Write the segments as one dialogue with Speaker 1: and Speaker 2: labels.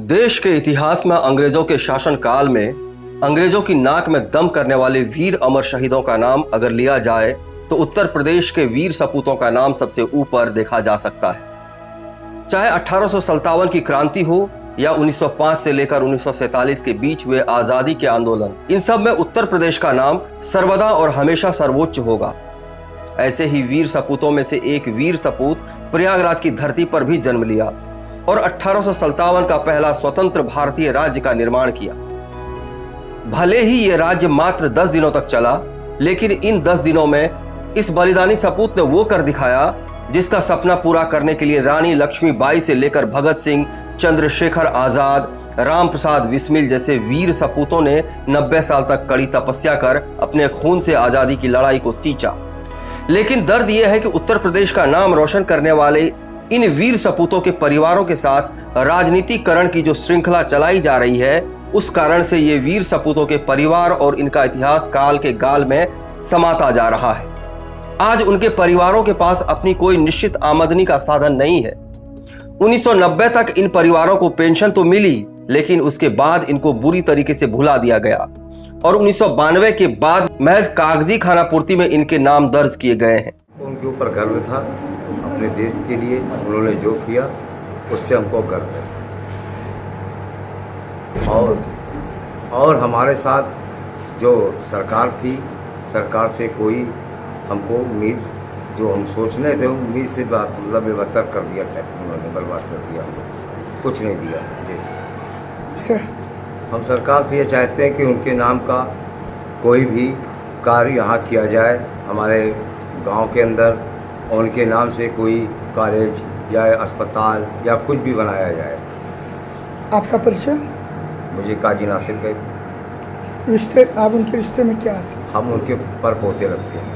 Speaker 1: देश के इतिहास में अंग्रेजों के शासन काल में अंग्रेजों की नाक में दम करने वाले वीर अमर शहीदों का नाम अगर लिया जाए तो उत्तर प्रदेश के वीर सपूतों का नाम सबसे ऊपर देखा जा सकता है। चाहे 1857 की क्रांति हो या 1905 से लेकर 1947 के बीच हुए आजादी के आंदोलन, इन सब में उत्तर प्रदेश का नाम सर्वदा और हमेशा सर्वोच्च होगा। ऐसे ही वीर सपूतों में से एक वीर सपूत प्रयागराज की धरती पर भी जन्म लिया और 1857 का पहला स्वतंत्र भारतीय राज्य का निर्माण किया। भले ही यह राज्य मात्र 10 दिनों तक चला, लेकिन इन 10 दिनों में इस बलिदानी सपूत ने वो कर दिखाया जिसका सपना पूरा करने के लिए रानी लक्ष्मीबाई से लेकर भगत सिंह, चंद्रशेखर आजाद, राम प्रसाद बिस्मिल जैसे वीर सपूतों ने 90 साल तक कड़ी तपस्या कर अपने खून से आजादी की लड़ाई को सींचा। लेकिन दर्द यह है कि उत्तर प्रदेश का नाम रोशन करने वाले इन वीर सपूतों के परिवारों के साथ राजनीतिकरण की जो श्रृंखला चलाई जा रही है, उस कारण से ये वीर सपूतों के परिवार और इनका इतिहास काल के गाल में समाता जा रहा है। आज उनके परिवारों के पास अपनी कोई निश्चित आमदनी का साधन नहीं है। 1990 तक इन परिवारों को पेंशन तो मिली, लेकिन उसके बाद इनको बुरी तरीके से भुला दिया गया और 1992 के बाद महज कागजी खानापूर्ति में इनके नाम दर्ज किए गए हैं।
Speaker 2: उनके ऊपर गर्व था, अपने देश के लिए उन्होंने जो किया उससे हमको गर्व है। और हमारे साथ जो सरकार थी, सरकार से कोई हमको उम्मीद जो हम सोचने थे उम्मीद से मतलब बेबतर कर दिया है, उन्होंने बर्बाद कर दिया, कुछ नहीं दिया देश। हम सरकार से ये चाहते हैं कि उनके नाम का कोई भी कार्य यहाँ किया जाए हमारे गांव के अंदर, और उनके नाम से कोई कॉलेज या अस्पताल या कुछ भी बनाया जाए।
Speaker 3: आपका परिचय?
Speaker 2: मुझे काजी नासिर का
Speaker 3: रिश्ते, आप उनके रिश्ते में क्या आते?
Speaker 2: हम उनके पर पोते रखते हैं।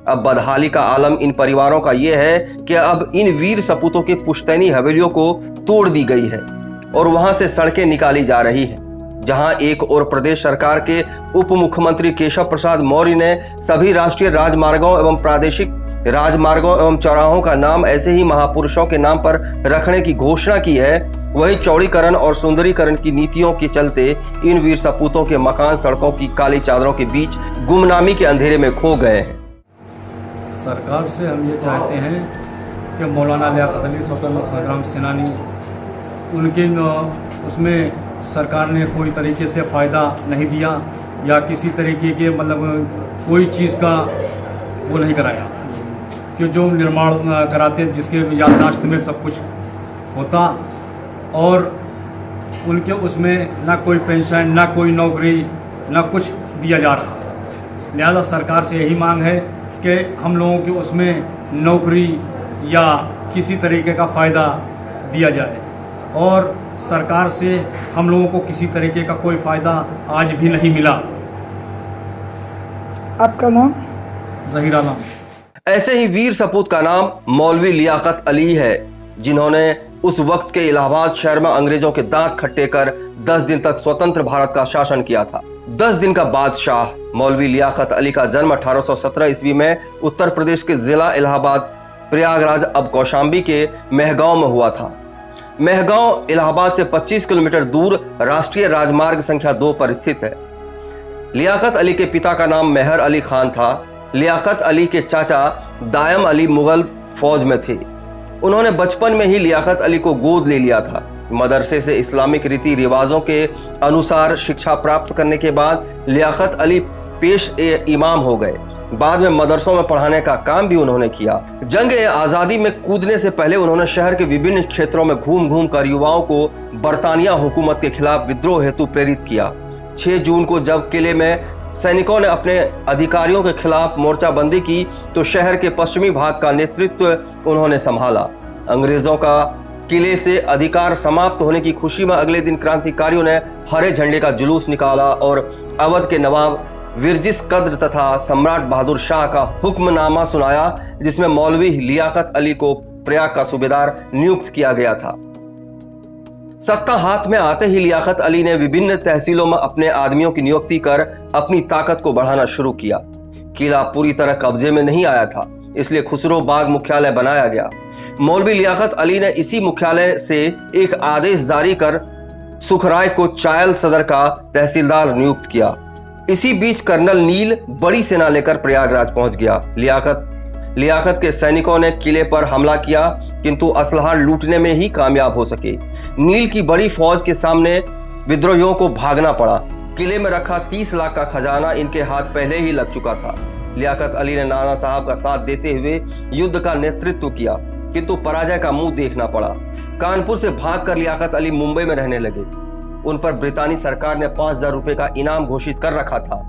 Speaker 1: अब बदहाली का आलम इन परिवारों का यह है कि अब इन वीर सपूतों के पुश्तैनी हवेलियों को तोड़ दी गई है और वहां से सड़कें निकाली जा रही हैं। जहां एक और प्रदेश सरकार के उप मुख्यमंत्री केशव प्रसाद मौर्य ने सभी राष्ट्रीय राजमार्गों एवं प्रादेशिक राजमार्गों एवं चौराहों का नाम ऐसे ही महापुरुषों के नाम पर रखने की घोषणा की है, वहीं चौड़ीकरण और सुंदरीकरण की नीतियों के चलते इन वीर सपूतों के मकान सड़कों की काली चादरों के बीच गुमनामी के अंधेरे में खो गए हैं।
Speaker 4: सरकार से हम ये चाहते हैं कि मौलाना लियाकत अली स्वतंत्रता संग्राम सेनानी, उनके उसमें सरकार ने कोई तरीके से फ़ायदा नहीं दिया या किसी तरीके के मतलब कोई चीज़ का वो नहीं कराया कि जो निर्माण कराते जिसके याददाश्त में सब कुछ होता, और उनके उसमें ना कोई पेंशन, ना कोई नौकरी, ना कुछ दिया जा रहा। लिहाजा सरकार से यही मांग है कि हम लोगों के उसमें नौकरी या किसी तरीके का फ़ायदा दिया जाए, और सरकार से हम लोगों को किसी तरीके का कोई फ़ायदा आज भी नहीं मिला।
Speaker 3: आपका नाम?
Speaker 4: ज़हीर आलम।
Speaker 1: ऐसे ही वीर सपूत का नाम मौलवी लियाकत अली है, जिन्होंने उस वक्त के इलाहाबाद शहर में अंग्रेजों के दांत खट्टे कर 10 दिन तक स्वतंत्र भारत का शासन किया था। 10 दिन का बादशाह मौलवी लियाकत अली का जन्म 1817 ईस्वी में उत्तर प्रदेश के जिला इलाहाबाद प्रयागराज अब कौशाम्बी के मेहगांव में हुआ था। मेहगांव इलाहाबाद से 25 किलोमीटर दूर राष्ट्रीय राजमार्ग संख्या 2 पर स्थित है। लियाकत अली के पिता का नाम मेहर अली खान था। लियाकत अली के चाचा दायम अली मुगल फौज में थे। उन्होंने बचपन में ही लियाकत अली को गोद ले लिया था। मदरसे से इस्लामिक रीति रिवाजों के अनुसार शिक्षा प्राप्त करने के बाद लियाकत अली पेश इमाम हो गए। बाद में मदरसों में पढ़ाने का काम भी उन्होंने किया। जंग आज़ादी में कूदने से पहले उन्होंने शहर के विभिन्न क्षेत्रों में घूम घूम कर युवाओं को बरतानिया हुकूमत के खिलाफ विद्रोह हेतु प्रेरित किया। 6 जून को जब किले में सैनिकों ने अपने अधिकारियों के खिलाफ मोर्चाबंदी की तो शहर के पश्चिमी भाग का नेतृत्व उन्होंने संभाला। अंग्रेजों का किले से अधिकार समाप्त होने की खुशी में अगले दिन क्रांतिकारियों ने हरे झंडे का जुलूस निकाला और अवध के नवाब विरजिस कद्र तथा सम्राट बहादुर शाह का हुक्मनामा सुनाया, जिसमें मौलवी लियाकत अली को प्रयाग का सूबेदार नियुक्त किया गया था। सत्ता हाथ में आते ही लियाकत अली ने विभिन्न तहसीलों में अपने आदमियों की नियुक्ति कर अपनी ताकत को बढ़ाना शुरू किया। किला पूरी तरह कब्जे में नहीं आया था, इसलिए खुसरो बाग मुख्यालय बनाया गया। मौलवी लियाकत अली ने इसी मुख्यालय से एक आदेश जारी कर सुखराय को चायल सदर का तहसीलदार नियुक्त किया। इसी बीच कर्नल नील बड़ी सेना लेकर प्रयागराज पहुंच गया। लियाकत के सैनिकों ने किले पर हमला किया, किंतु असलहा लूटने में ही कामयाब हो सके। नील की बड़ी फौज के सामने विद्रोहियों को भागना पड़ा। किले में रखा 30 लाख का खजाना इनके हाथ पहले ही लग चुका था। लियाकत अली ने नाना साहब का साथ देते हुए युद्ध का नेतृत्व किया, किंतु पराजय का मुंह देखना पड़ा। कानपुर से भागकर लियाकत अली मुंबई में रहने लगे। उन पर ब्रितानी सरकार ने 5,000 रुपए का इनाम घोषित कर रखा था।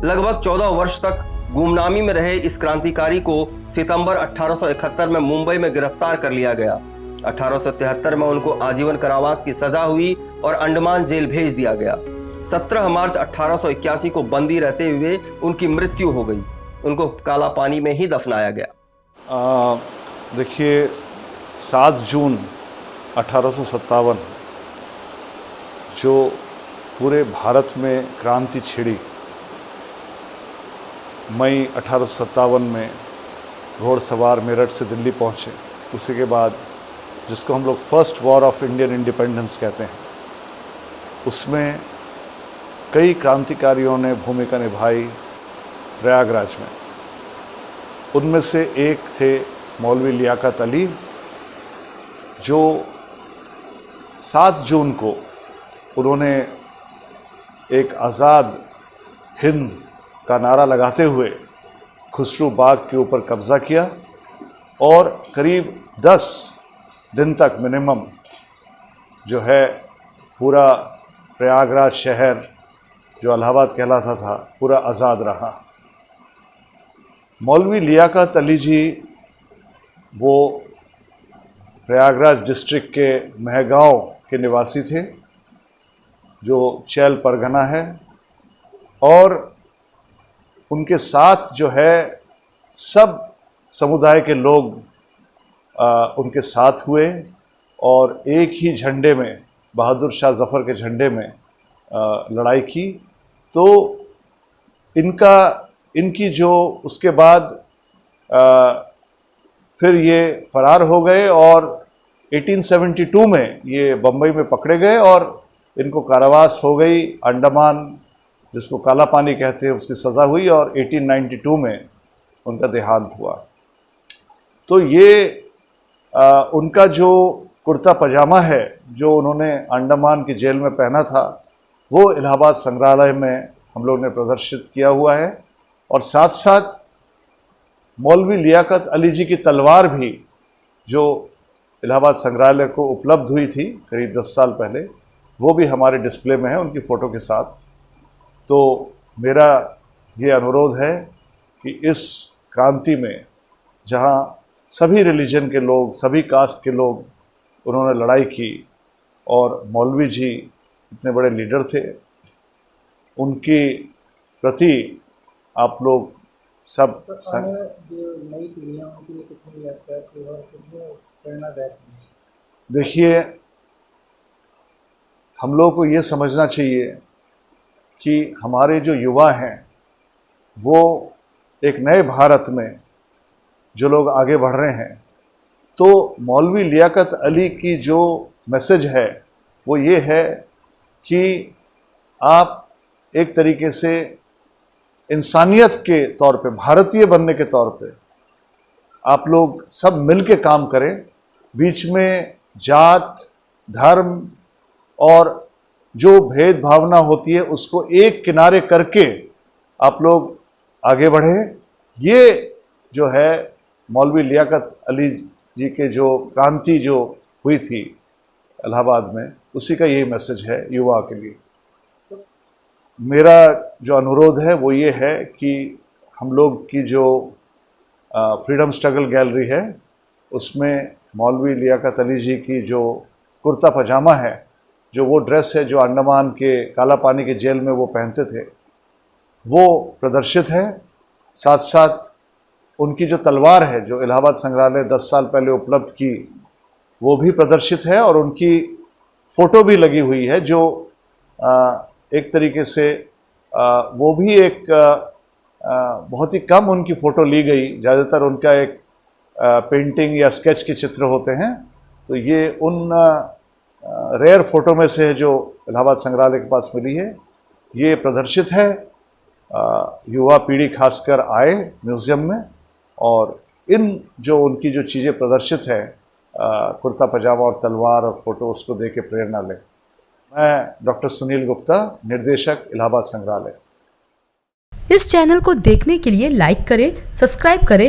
Speaker 1: लगभग 14 वर्ष तक गुमनामी में रहे इस क्रांतिकारी को सितंबर 1871 में मुंबई में गिरफ्तार कर लिया गया। 1873 में उनको आजीवन कारावास की सजा हुई और अंडमान जेल भेज दिया गया। 17 मार्च 1881 को बंदी रहते हुए उनकी मृत्यु हो गई। उनको काला पानी में ही दफनाया गया।
Speaker 5: देखिए, 7 जून 1857 जो पूरे भारत में क्रांति छिड़ी, मई 1857 में घोड़सवार मेरठ से दिल्ली पहुँचे। उसी के बाद जिसको हम लोग first war of Indian independence कहते हैं, उसमें कई क्रांतिकारियों ने भूमिका निभाई प्रयागराज में। उनमें से एक थे मौलवी लियाकत अली, जो 7 जून को उन्होंने एक आज़ाद हिंद का नारा लगाते हुए खुसरो बाग के ऊपर कब्ज़ा किया और करीब 10 दिन तक मिनिमम जो है पूरा प्रयागराज शहर, जो इलाहाबाद कहलाता था, पूरा आज़ाद रहा। मौलवी लियाकत अली जी वो प्रयागराज डिस्ट्रिक्ट के महगांव के निवासी थे, जो चैल परगना है, और उनके साथ जो है सब समुदाय के लोग उनके साथ हुए और एक ही झंडे में, बहादुर शाह जफ़र के झंडे में लड़ाई की। तो इनकी जो उसके बाद फिर ये फरार हो गए और 1872 में ये बम्बई में पकड़े गए और इनको कारावास हो गई। अंडमान, जिसको काला पानी कहते हैं, उसकी सज़ा हुई और 1892 में उनका देहांत हुआ। तो ये उनका जो कुर्ता पजामा है जो उन्होंने अंडमान की जेल में पहना था, वो इलाहाबाद संग्रहालय में हम लोग ने प्रदर्शित किया हुआ है। और साथ साथ मौलवी लियाकत अली जी की तलवार भी, जो इलाहाबाद संग्रहालय को उपलब्ध हुई थी करीब 10 साल पहले, वो भी हमारे डिस्प्ले में है उनकी फ़ोटो के साथ। तो मेरा ये अनुरोध है कि इस क्रांति में, जहाँ सभी रिलीजन के लोग, सभी कास्ट के लोग उन्होंने लड़ाई की और मौलवी जी इतने बड़े लीडर थे, उनकी प्रति आप लोग सब
Speaker 3: नई पीढ़ियां उनके लिए कितनी यादगार और कितनी प्रेरणादायक है।
Speaker 5: देखिए, हम लोगों को ये समझना चाहिए कि हमारे जो युवा हैं वो एक नए भारत में जो लोग आगे बढ़ रहे हैं, तो मौलवी लियाकत अली की जो मैसेज है वो ये है कि आप एक तरीके से इंसानियत के तौर पे, भारतीय बनने के तौर पे आप लोग सब मिल के काम करें। बीच में जात, धर्म और जो भेद भावना होती है उसको एक किनारे करके आप लोग आगे बढ़े। ये जो है मौलवी लियाकत अली जी के जो क्रांति जो हुई थी इलाहाबाद में, उसी का यही मैसेज है युवा के लिए। मेरा जो अनुरोध है वो ये है कि हम लोग की जो फ्रीडम स्ट्रगल गैलरी है, उसमें मौलवी लियाकत अली जी की जो कुर्ता पजामा है, जो वो ड्रेस है जो अंडमान के काला पानी के जेल में वो पहनते थे, वो प्रदर्शित है। साथ साथ उनकी जो तलवार है जो इलाहाबाद संग्रहालय 10 साल पहले उपलब्ध की, वो भी प्रदर्शित है और उनकी फ़ोटो भी लगी हुई है, जो एक तरीके से वो भी एक बहुत ही कम उनकी फ़ोटो ली गई। ज़्यादातर उनका एक पेंटिंग या स्केच के चित्र होते हैं। तो ये उन रेयर फ़ोटो में से है जो इलाहाबाद संग्रहालय के पास मिली है। ये प्रदर्शित है। युवा पीढ़ी खासकर आए म्यूज़ियम में और इन जो उनकी जो चीज़ें प्रदर्शित है, कुर्ता पजामा और तलवार और फ़ोटो, उसको देख के प्रेरणा लें। मैं डॉक्टर सुनील गुप्ता, निर्देशक इलाहाबाद संग्रहालय।
Speaker 6: इस चैनल को देखने के लिए लाइक करें, सब्सक्राइब करें